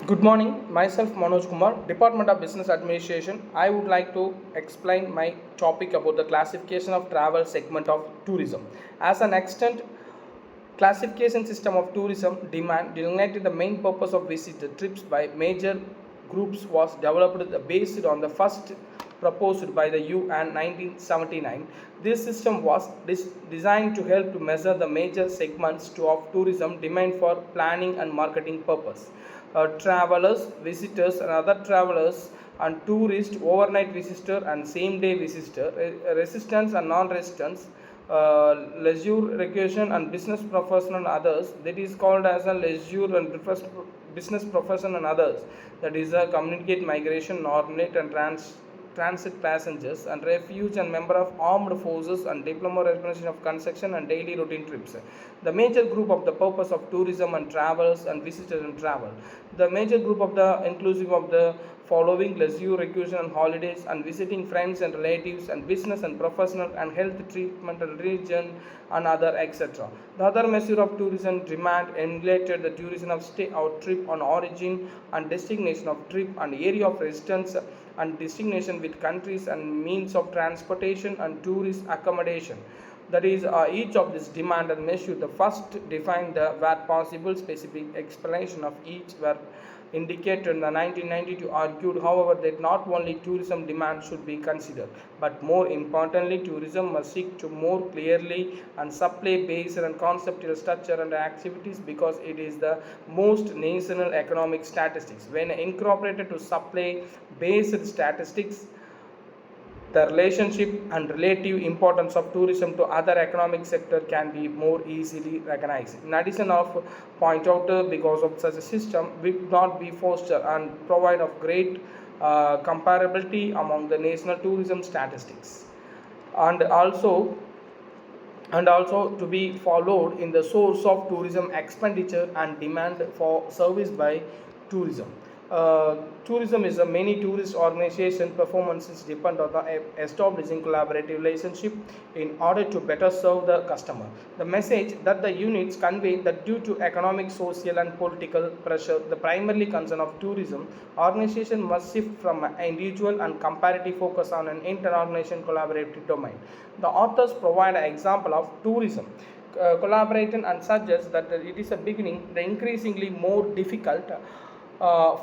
Good morning, myself Manoj Kumar, Department of Business Administration. I would like to explain my topic about the classification of travel segment of tourism. As an extent, classification system of tourism demand designated the main purpose of visit trips by major groups was developed based on the first proposed by the UN 1979. This system was designed to help to measure the major segments of tourism demand for planning and marketing purpose. Travelers, visitors, and other travelers and tourists, overnight visitor and same day visitor, residents and non-residents, leisure recreation and business professional and others, that is called as a leisure and business profession and others, that is a communicate migration normate and transit passengers and refuge and member of armed forces and diploma representation of construction and daily routine trips. The major group of the purpose of tourism and travels and visitors and travel. The major group of the inclusive of the following leisure, recreation and holidays and visiting friends and relatives and business and professional and health treatment and religion and other etc. The other measure of tourism demand related the duration of stay or trip on origin and destination of trip and area of residence and destination with countries and means of transportation and tourist accommodation. That is, each of this demand and measure the first define the where possible specific explanation of each were indicated in the 1992 argued however that not only tourism demand should be considered but more importantly tourism must seek to more clearly and supply based and conceptual structure and activities because it is the most national economic statistics. When incorporated to supply based statistics, the relationship and relative importance of tourism to other economic sector can be more easily recognized. In addition of point out because of such a system will not be foster and provide of great comparability among the national tourism statistics and also to be followed in the source of tourism expenditure and demand for service by tourism. Tourism is a many tourist organization performances depend on the establishing collaborative relationship in order to better serve the customer. The message that the units convey that due to economic, social and political pressure, the primarily concern of tourism organization must shift from an individual and comparative focus on an inter-organization collaborative domain. The authors provide an example of tourism collaborating and suggest that it is a beginning the increasingly more difficult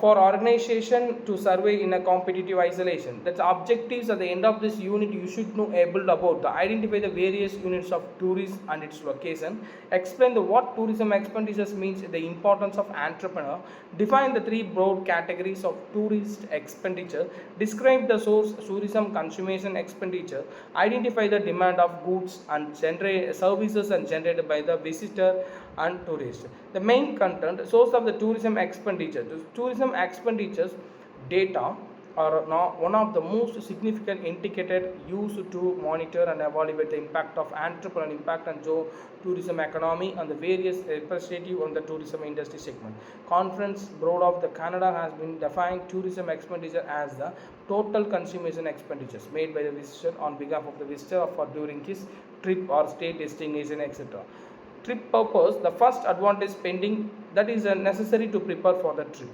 for organization to survey in a competitive isolation. That's objectives at the end of this unit you should know able about the identify the various units of tourism and its location, explain the what tourism expenditures means, the importance of entrepreneur, define the three broad categories of tourist expenditure, describe the source tourism consumption expenditure, identify the demand of goods and generate services and generated by the visitor and tourist. The main content source of the tourism expenditure. The tourism expenditures data are now one of the most significant indicator used to monitor and evaluate the impact of entrepreneurial impact on tourism economy and the various representative on the tourism industry segment. Conference Board of the Canada has been defined tourism expenditure as the total consumption expenditures made by the visitor on behalf of the visitor for during his trip or stay destination etc. Trip purpose, the first advantage spending that is necessary to prepare for the trip.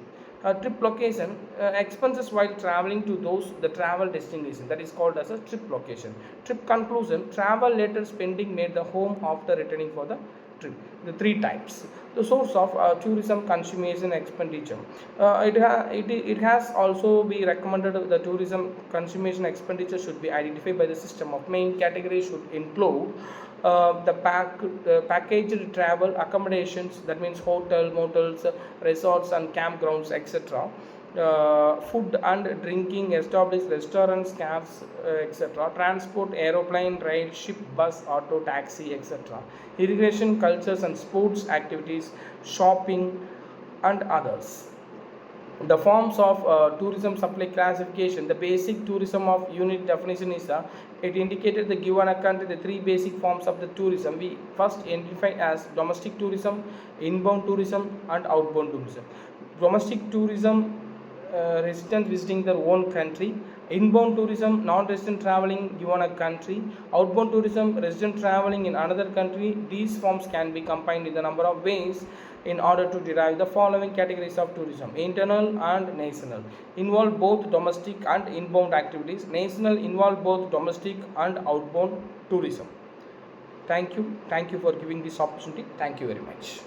Trip location, expenses while traveling to those the travel destination, that is called as a trip location. Trip conclusion, travel later spending made the home after returning for the trip. The three types. The source of tourism consumption expenditure, it has also be recommended the tourism consumption expenditure should be identified by the system of main categories should include packaged travel accommodations, that means hotel, motels, resorts and campgrounds etc. Food and drinking established restaurants, cafes etc. Transport, aeroplane, rail, ship, bus, auto, taxi etc. Irrigation, cultures and sports activities, shopping and others. The forms of tourism supply classification, the basic tourism of unit definition is it indicated the given a country the three basic forms of the tourism we first identify as domestic tourism, inbound tourism and outbound tourism. Domestic tourism, residents visiting their own country Inbound tourism, non-resident traveling given a country. Outbound tourism, resident traveling in another country. These forms can be combined in a number of ways in order to derive the following categories of tourism. Internal and national involve both domestic and inbound activities. National involve both domestic and outbound tourism. Thank you for giving this opportunity. Thank you very much.